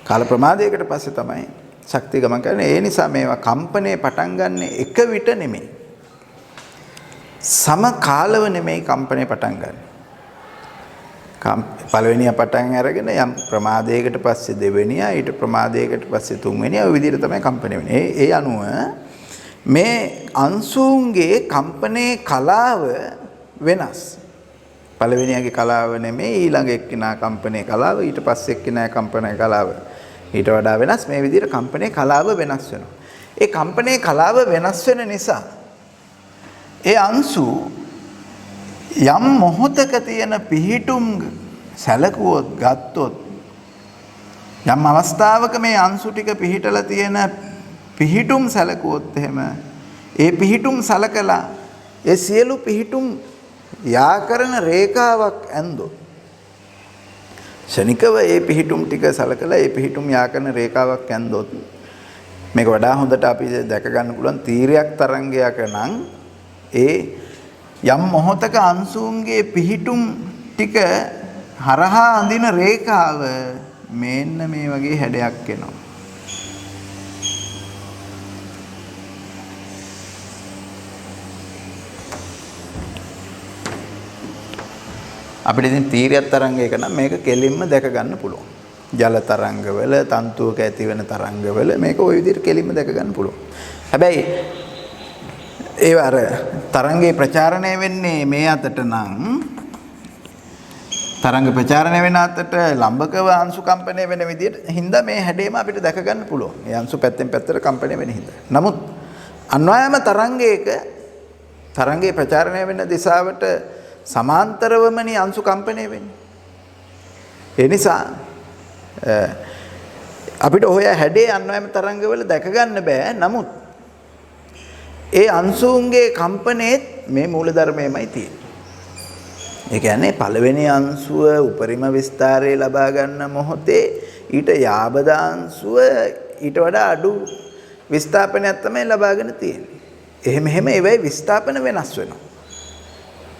කාල ප්‍රමාදයකට පස්සේ තමයි ශක්තිය ගමන් කරන්නේ. ඒ නිසා මේවා කම්පණය පටන් ගන්න එක විට නෙමෙයි. සම කාලව නෙමෙයි කම්පණය පටන් ගන්න. පළවෙනිය පටන් අරගෙන යම් ප්‍රමාදයකට පස්සේ දෙවෙනියා ඊට ප්‍රමාදයකට පස්සේ තුන්වෙනියා ඔය විදිහට තමයි කම්පණය වෙන්නේ. ඒ අනුව මේ අංශුන්ගේ කම්පණයේ කලාව වෙනස්. පළවෙනියාගේ කලාව නෙමෙයි ඊළඟ එක්කිනා කම්පණයේ කලාව ඊට පස්සේ එක්කිනා කම්පණයේ කලාව ඊට වඩා වෙනස්. මේ විදිහට කම්පණයේ කලාව වෙනස් වෙනවා. ඒ කම්පණයේ කලාව වෙනස් වෙන නිසා ඒ අංශු යම් මොහොතක තියෙන පිහිටුම් සැලකුවොත් ගත්තොත් යම් අවස්ථාවක මේ අංශු ටික පිහිටලා තියෙන පිහිටුම් සැලකුවොත් එහෙම ඒ පිහිටුම් සලකලා ඒ සියලු පිහිටුම් යා කරන රේඛාවක් ඇන්දොත් ශනිකව ඒ පිහිටුම් ටික සලකලා ඒ පිහිටුම් යා කරන රේඛාවක් ඇන්දොත් මේක වඩා හොඳට අපි දැක ගන්න පුළුවන් තීරයක් තරංගයක නම් ඒ යම් මොහොතක අංශුන්ගේ පිහිටුම් ටික හරහා අඳින රේඛාව මෙන්න මේ වගේ හැඩයක් එනවා. අපිට ඉතින් තීරියක් තරංගයක නම් මේක කෙලින්ම දැක ගන්න පුළුවන්. ජල තරංගවල, තන්තුවක ඇතිවෙන තරංගවල මේක ওই විදිහට කෙලින්ම දැක ගන්න පුළුවන්. හැබැයි ඒ අර තරංගේ ප්‍රචාරණය වෙන්නේ මේ අතට නම් තරංග ප්‍රචාරණය වෙන අතට ලම්බකව අංශු කම්පණය වෙන විදිහට හින්දා මේ හැඩේම අපිට දැක ගන්න පුළුවන්. මේ අංශු පැත්තෙන් පැත්තට කම්පණය වෙන හින්දා. නමුත් අන්වයම තරංගයක තරංගේ ප්‍රචාරණය වෙන දිශාවට සමාන්තරවමනේ අංශු කම්පණය වෙන්නේ. ඒ නිසා අපිට ඔය හැඩේ අන්වයම තරංගවල දැක ගන්න බෑ. නමුත් ඒ අංශුන්ගේ කම්පණයත් මේ මූලධර්මයමයි තියෙන්නේ. ඒ කියන්නේ පළවෙනි අංශුව උපරිම විස්තරය ලබා ගන්න මොහොතේ ඊට යාබද අංශුව ඊට වඩා අඩු විස්ථාපනයක් තමයි ලබාගෙන තියෙන්නේ. එහෙම ඒවයි විස්ථාපන වෙනස් වෙනවා.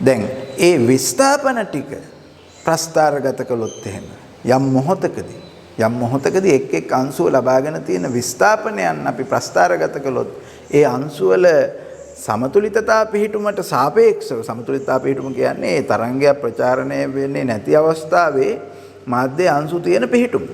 දැන් ඒ විස්ථාපන ටික ප්‍රස්ථාරගත කළොත් එහෙම යම් මොහොතකදී එක් අංශුව ලබාගෙන තියෙන විස්ථාපනයන් අපි ප්‍රස්ථාරගත කළොත් ඒ අංශු වල සමතුලිතතා පිහිටුමට සාපේක්ෂව සමතුලිතතා පිහිටුම කියන්නේ ඒ තරංගය ප්‍රචාරණය වෙන්නේ නැති අවස්ථාවේ මාධ්‍ය අංශු තියෙන පිහිටුම.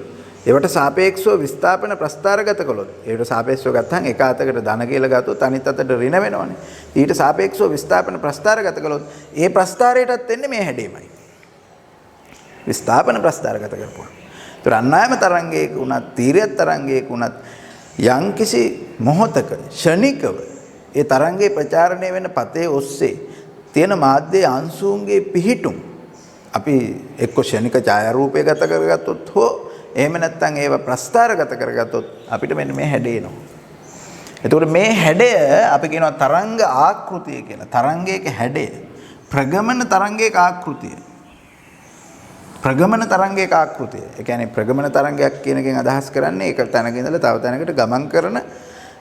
ඒවට සාපේක්ෂව විස්ථාපන ප්‍රස්ථාරගත කළොත් ඒකට සාපේක්ෂව ගත්තහම එක අතකට ධන කියලා ගත්තොත් අනිත් අතට ඍණ වෙනවනේ. ඊට සාපේක්ෂව විස්ථාපන ප්‍රස්ථාරගත කළොත් ඒ ප්‍රස්ථාරයටත් එන්නේ මේ හැඩේමයි. විස්ථාපන ප්‍රස්ථාරගත කරපුවා. ඒතර අන්නායම තරංගයක උනත් තීර්යත් තරංගයක උනත් යම්කිසි මොහොතක ෂණිකව ඒ තරංගේ ප්‍රචාරණය වෙන පතේ ඔස්සේ තියෙන මාධ්‍ය අංශුන්ගේ පිහිටුම් අපි එක්ක ෂණික ඡායාරූපය ගත කරගත්තොත් හෝ එහෙම නැත්නම් ඒව ප්‍රස්ථාරගත කරගත්තොත් අපිට මෙන්න මේ හැඩය එනවා. එතකොට මේ හැඩය අපි කියනවා තරංග ආකෘතිය කියලා. තරංගයක හැඩය ප්‍රගමන තරංගයක ආකෘතිය. ප්‍රගමන තරංගයක ආකෘතිය. ඒ කියන්නේ ප්‍රගමන තරංගයක් කියන එකෙන් අදහස් කරන්නේ ඒක තැනක ඉඳලා තව තැනකට ගමන් කරන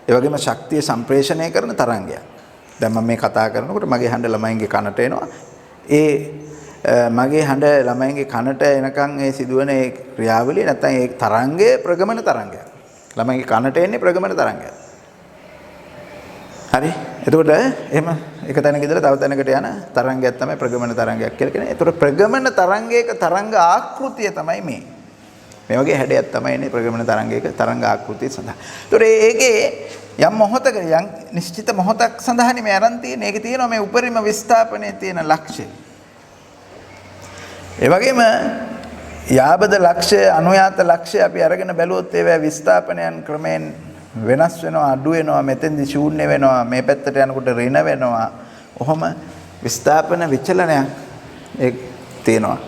ඒ වගේම ශක්තිය සම්ප්‍රේෂණය කරන තරංගයක්. දැන් මම මේ කතා කරනකොට මගේ හඬ ළමයින්ගේ කනට එනවා. මගේ හඬ ළමයින්ගේ කනට එනකන් ඒ සිදුවන ඒ ක්‍රියාවලිය නැත්නම් ඒ තරංගය ප්‍රගමන තරංගයක්. ළමයින්ගේ කනට එන්නේ ප්‍රගමන තරංගයක්. හරි. එතකොට එහෙම එක තැනක ඉඳලා තව තැනකට යන තරංගයක් තමයි ප්‍රගමන තරංගයක් කියලා කියන්නේ. එතකොට ප්‍රගමන තරංගයක තරංග ආකෘතිය තමයි මේ. මේ වගේ හැඩයක් තමයි ඉන්නේ ප්‍රගමන තරංගයක තරංග ආකෘතිය සඳහා. ඒතකොට ඒකේ යම් මොහොතක යම් නිශ්චිත මොහොතක් සඳහානේ මේ අරන් තියෙන්නේ. ඒකේ තියෙනවා මේ උපරිම විස්ථාපනයේ තියෙන ලක්ෂ්‍ය. ඒ වගේම යාබද ලක්ෂ්‍ය අනුයාත ලක්ෂ්‍ය අපි අරගෙන බැලුවොත් ඒවා විස්ථාපනයන් ක්‍රමයෙන් වෙනස් වෙනවා, අඩු වෙනවා, මෙතෙන්දි ශූන්‍ය වෙනවා, මේ පැත්තට යනකොට ඍණ වෙනවා. ඔහොම විස්ථාපන විචලනයක් ඒ තියෙනවා.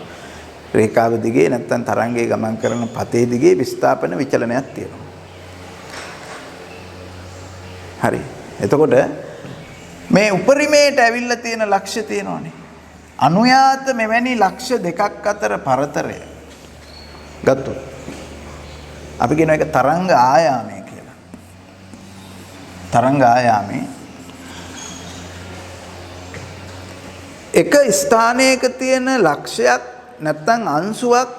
රේඛාව දිගේ නැත්නම් තරංගයේ ගමන් කරන පතේ දිගේ විස්ථාපන විචලනයක් තියෙනවා. හරි. එතකොට මේ උපරිමයට ඇවිල්ලා තියෙන ලක්ෂ්‍ය තියෙනවානේ. අනුයාත මෙවැනි ලක්ෂ්‍ය දෙකක් අතර පරතරය ගත්තොත් අපි කියන එක තරංග ආයාමය කියලා. තරංග ආයාමේ එක ස්ථානයක තියෙන ලක්ෂයක් නැත්නම් අංශුවක්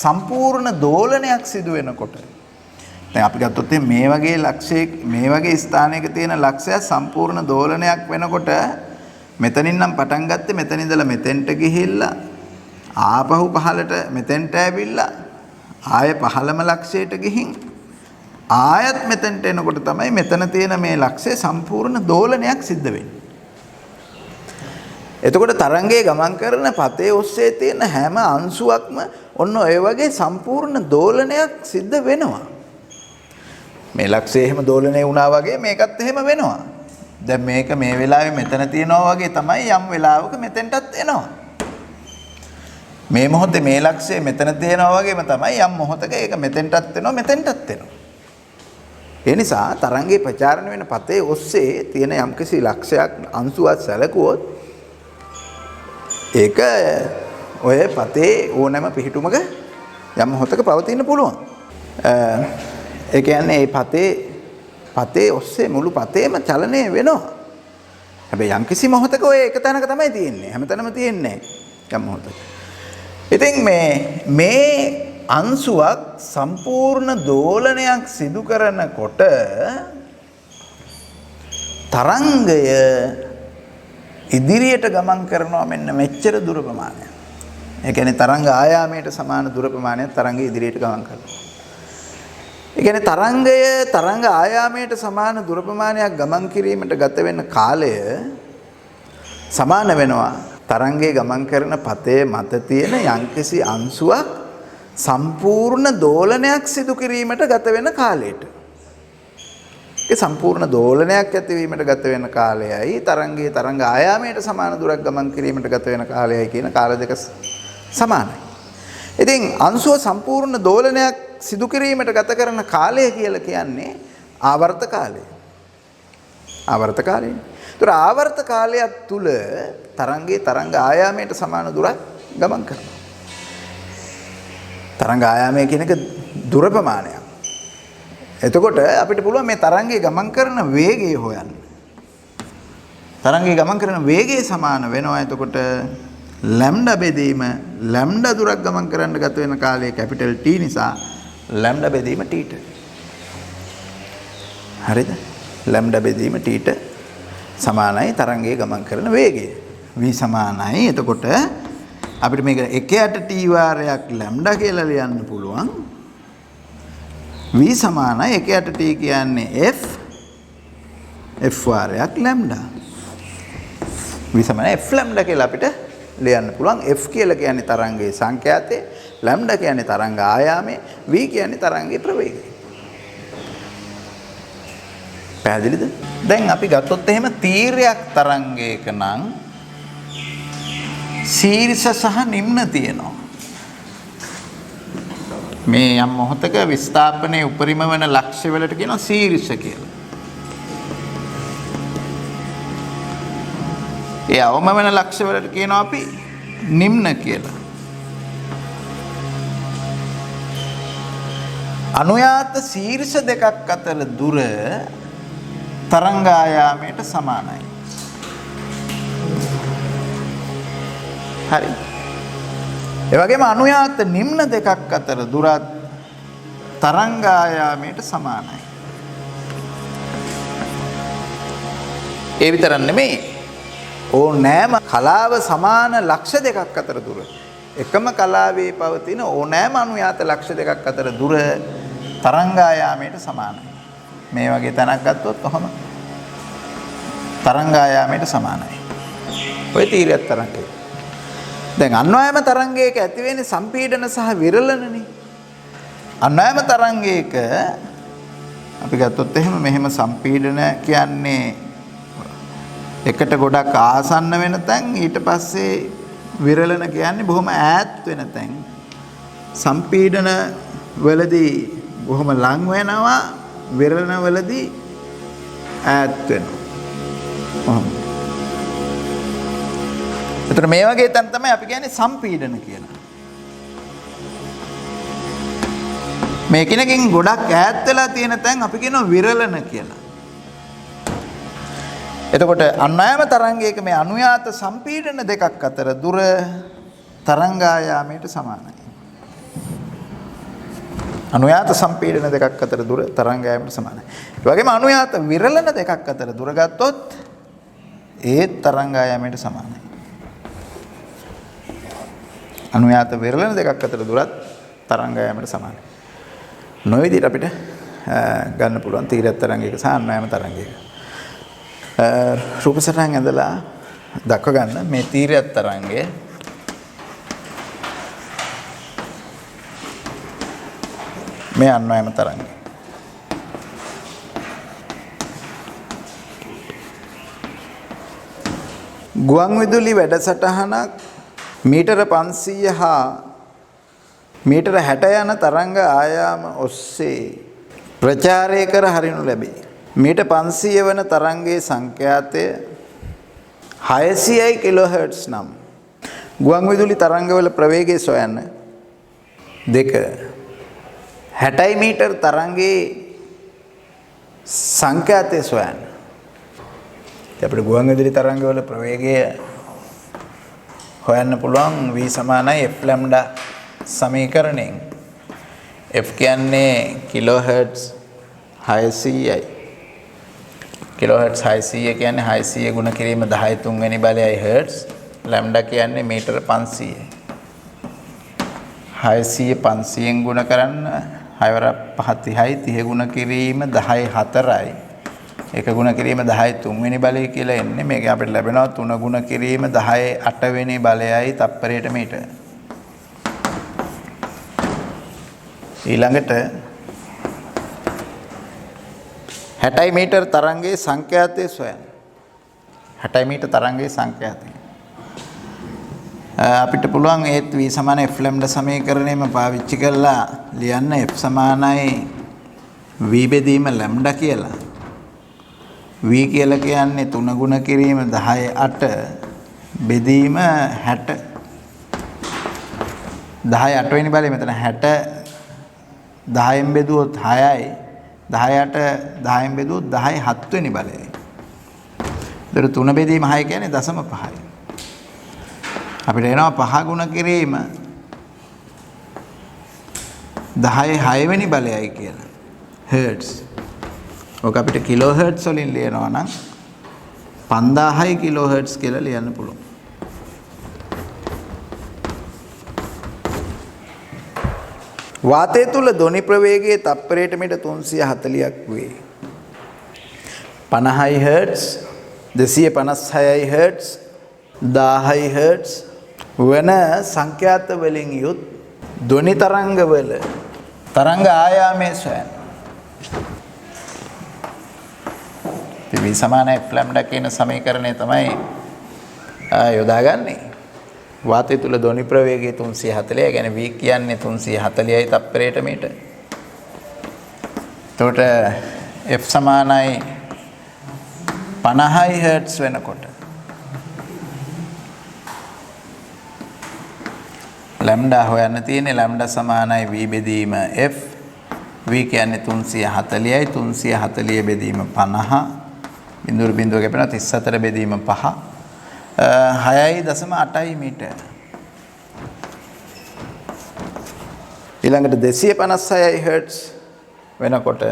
සම්පූර්ණ දෝලනයක් සිදු වෙනකොට දැන් අපි ගත්තොත් මේ වගේ ලක්ෂයක මේ වගේ ස්ථානයක තියෙන ලක්ෂය සම්පූර්ණ දෝලනයක් වෙනකොට මෙතනින් නම් පටන් ගත්තේ මෙතන ඉඳලා මෙතෙන්ට ගිහිල්ලා ආපහු පහළට මෙතෙන්ට ඇවිල්ලා ආය පහළම ලක්ෂයට ගිහින් ආයත් මෙතෙන්ට එනකොට තමයි මෙතන තියෙන මේ ලක්ෂය සම්පූර්ණ දෝලනයක් සිද්ධ වෙන්නේ. එතකොට තරංගයේ ගමන් කරන පතේ ඔස්සේ තියෙන හැම අංශුවක්ම ඔන්න ඔය වගේ සම්පූර්ණ දෝලනයක් සිද්ධ වෙනවා. මේ ලක්ෂය එහෙම දෝලණය වුණා වගේ මේකත් එහෙම වෙනවා. දැන් මේක මේ වෙලාවේ මෙතන තියෙනවා වගේ තමයි යම් වෙලාවක මෙතෙන්ටත් එනවා. මේ මොහොතේ මේ ලක්ෂය මෙතන තියෙනවා වගේම තමයි යම් මොහොතක ඒක මෙතෙන්ටත් එනවා මෙතෙන්ටත් එනවා. ඒ නිසා තරංගේ ප්‍රචාරණය වෙන පතේ ඔස්සේ තියෙන යම්කිසි ලක්ෂයක් අංශුවක් සැලකුවොත් ඒක ඔය පතේ ඕනෑම පිහිටුමක යම් මොහොතක පවතින්න පුළුවන්. ඒ කියන්නේ මේ පතේ ඔස්සේ මුළු පතේම චලනය වෙනවා. හැබැයි යම්කිසි මොහොතක ඔය එක තැනක තමයි තියෙන්නේ. හැමතැනම තියෙන්නේ යම් මොහොතක. ඉතින් මේ අංශුවක් සම්පූර්ණ දෝලනයක් සිදු කරනකොට තරංගය ඉදිරියට ගමන් කරනවා මෙන්න මෙච්චර දුර ප්‍රමාණයක්. ඒ කියන්නේ තරංග ආයාමයට සමාන දුර ප්‍රමාණයක් තරංගය ඉදිරියට ගමන් කරනවා. ඒ කියන්නේ තරංග ආයාමයට සමාන දුර ප්‍රමාණයක් ගමන් කිරීමට ගත වෙන කාලය සමාන වෙනවා තරංගයේ ගමන් කරන පතේ මත තියෙන යම්කිසි අංශුවක් සම්පූර්ණ දෝලනයක් සිදු කිරීමට ගත වෙන කාලයට. ඒ සම්පූර්ණ දෝලනයක් ඇතිවීමට ගත වෙන කාලයයි තරංග ආයාමයට සමාන දුරක් ගමන් කිරීමට ගත වෙන කාලයයි කියන කාල දෙක සමානයි. ඉතින් අංශුව සම්පූර්ණ දෝලනයක් සිදු කිරීමට ගත කරන කාලය කියලා කියන්නේ ආවර්ත කාලය. ආවර්ත කාලය. ඒතර ආවර්ත කාලයක් තුල තරංග ආයාමයට සමාන දුරක් ගමන් කරනවා. තරංග ආයාමය කියන එක දුර ප්‍රමාණයක්. එතකොට අපිට පුළුවන් මේ තරංගයේ ගමන් කරන වේගය හොයන්න. තරංගයේ ගමන් කරන වේගය සමාන වෙනවා. එතකොට ලැම්ඩා බෙදීම ලැම්ඩා දුරක් ගමන් කරන්න ගත වෙන කාලය කැපිටල් T නිසා ලැම්ඩා බෙදීම T ට. හරිද? ලැම්ඩා බෙදීම T ට සමානයි තරංගයේ ගමන් කරන වේගය. v සමානයි. එතකොට අපිට මේක 1යට T වාරයක් ලැම්ඩා කියලා ලියන්න පුළුවන්. v සමානයි 1යට T කියන්නේ f වාරයක් ලැම්ඩා. v සමානයි f ලැම්ඩා කියලා අපිට ලියන්න පුළුවන්. f කියලා කියන්නේ තරංගයේ සංඛ්‍යාතය, ලැම්ඩා කියන්නේ තරංග ආයාමය, v කියන්නේ තරංගයේ ප්‍රවේගය. පැහැදිලිද? දැන් අපි ගත්තොත් එහෙම තීරයක් තරංගයක නම් ශීර්ෂ සහ නිම්න තියෙනවා. මේ යම් මොහොතක විස්ථාපනයේ උපරිම වෙන ලක්ෂ්‍ය වලට කියනවා ශීර්ෂ කියලා. ඒ අවම වෙන ලක්ෂ්‍ය වලට කියනවා අපි නිම්න කියලා. අනුයාත ශීර්ෂ දෙකක් අතර දුර තරංග ආයාමයට සමානයි. හරි. ඒ වගේම අනුයාත නිම්න දෙකක් අතර දුරත් තරංග ආයාමයට සමානයි. ඒ විතරක් නෙමෙයි. ඕනෑම කලාව සමාන ලක්ෂ දෙකක් අතර දුර එකම කලාවේ පවතින ඕනෑම අනුයාත ලක්ෂ දෙකක් අතර දුර තරංග ආයාමයට සමානයි. මේ වගේ තැනක් ගත්තොත් කොහොම තරංග ආයාමයට සමානයි. ඔය තීරයක් තරංගය. දැන් අන්වයම තරංගයක ඇති වෙන්නේ සම්පීඩන සහ විරලනනේ. අන්වයම තරංගයක අපි ගත්තොත් එහෙම මෙහෙම සම්පීඩන කියන්නේ එකට ගොඩක් ආසන්න වෙන තැන්, ඊට පස්සේ විරලන කියන්නේ බොහොම ඈත් වෙන තැන්. සම්පීඩන වලදී බොහොම ලං වෙනවා, විරලන වලදී ඈත් වෙනවා. එතකොට මේ වගේ තැන් තමයි අපි කියන්නේ සම්පීඩන කියලා. මේ කිනකින් ගොඩක් ඈත් වෙලා තියෙන තැන් අපි කියනවා විරලන කියලා. එතකොට අන්වයම තරංගයක මේ අනුයාත සම්පීඩන දෙකක් අතර දුර තරංග ආයාමයට සමානයි. අනුයාත සම්පීඩන දෙකක් අතර දුර තරංග ආයාමයට සමානයි. ඒ වගේම අනුයාත විරලන දෙකක් අතර දුර ගත්තොත් ඒ තරංග ආයාමයට සමානයි. අනුයාත විරලන දෙකක් අතර දුරත් තරංග ආයාමයට සමානයි. නොය විදිහට අපිට ගන්න පුළුවන් තීරයක් තරංගයක සහ අන්වයම තරංගයක. රූප සටහන් ඇඳලා දක්ව ගන්න මේ තීරයක් තරංගය මේ අන්වයම තරංගය. ගුවන් විදුලි වැඩසටහනක් මීටර 500 හා මීටර 60 යන තරංග ආයාම ඔස්සේ ප්‍රචාරය කර හරිනු ලැබේ. මීටර 500 වන තරංගයේ සංඛ්‍යාතය 600යි කිලෝහර්ට්ස් නම් ගුවන් විදුලි තරංගවල ප්‍රවේගය සොයන්න. 2 60 මීටර තරංගයේ සංඛ්‍යාතය සොයන්න. අපිට ගුවන් විදුලි තරංගවල ප්‍රවේගය හොයන්න පුළුවන් v සමානයි f ලැම්ඩා සමීකරණයෙන්. f කියන්නේ කිලෝහර්ට්ස් 600යි. කිලෝහර්ට්ස් 600 කියන්නේ 600 ගුණ කිරීම 10 3 වෙනි බලයයි හර්ට්ස්. ලැම්ඩා කියන්නේ මීටර 500යි. 600 500න් ගුණ කරන්න 6 වර 5 30යි 30 ගුණ කිරීම 10 4යි. එක ගුණ කිරීම 10 3 වෙනි බලය කියලා එන්නේ. මේක අපිට ලැබෙනවා 3 ගුණ කිරීම 10 8 වෙනි බලයයි තප්පරයට මීටර. ඊළඟට 60 මීටර තරංගයේ සංඛ්‍යාතය සොයන්න. 60 මීටර තරංගයේ සංඛ්‍යාතය. අපිට පුළුවන් ඒත් v සමාන f ලැම්ඩා සමීකරණයම පාවිච්චි කරලා ලියන්න f සමානයි v බෙදීම ලැම්ඩා කියලා. v කියලා කියන්නේ 3 ගුණ කිරීම 10 8 බෙදීම 60. 10 8 වෙනි බලය මෙතන 60 10න් බෙදුවොත් 6යි 18 10න් බෙදුවොත් 10 7 වෙනි බලයයි. ඒතර 3 බෙදීම 6 කියන්නේ 0.5යි. අපිට එනවා 5 ගුණ කිරීම 10 6 වෙනි බලයයි කියලා. හර්ට්ස්. ඔක අපිට කිලෝ හර්ට්ස් වලින් ලියනවා නම් 5000 කිලෝ හර්ට්ස් කියලා ලියන්න පුළුවන්. වාතය තුල ධ්වනි ප්‍රවේගයේ තප්පරයට මීටර 340ක් වේ. 50යි හර්ට්ස් 256යි හර්ට්ස් 1000යි හර්ට්ස් වෙන සංඛ්‍යාත වලින් යුත් ධ්වනි තරංගවල තරංග ආයාමයේ සොයන. v සමාන f ලැම්ඩා කියන සමීකරණය තමයි යොදාගන්නේ. වාතය තුල ධ්වනි ප්‍රවේගය 340. ඒ කියන්නේ v කියන්නේ 340යි තප්පරයට මීටර. එතකොට f සමානයි 50යි හර්ට්ස් වෙනකොට ලැම්ඩා හොයන්න තියෙන්නේ. ලැම්ඩා සමානයි v බෙදීම f. v කියන්නේ 340යි 340 බෙදීම 50. බිඳුව බිඳුව කැපෙනවා 34 බෙදීම 5. 6.8යි මීටර. ඊළඟට 256යි හර්ට්ස් වෙනකොට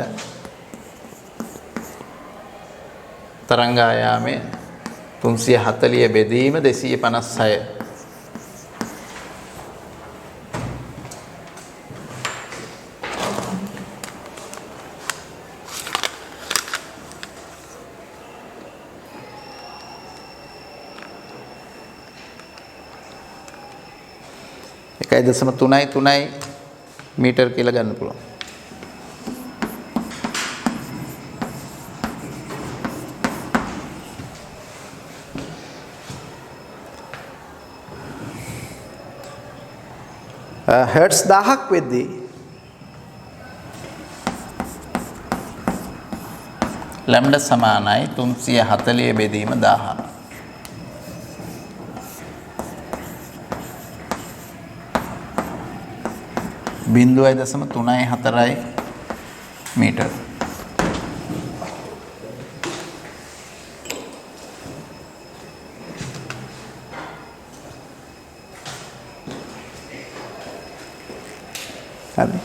තරංග ආයාමය 340 බෙදීම 256. එකයි 3.3යි මීටර කියලා ගන්න පුළුවන්. හර්ට්ස් 1000ක් වෙද්දී ලැම්ඩා සමානයි 340 බෙදීම 1000. බිඳුවයි 0.34යි මීටර. හරි.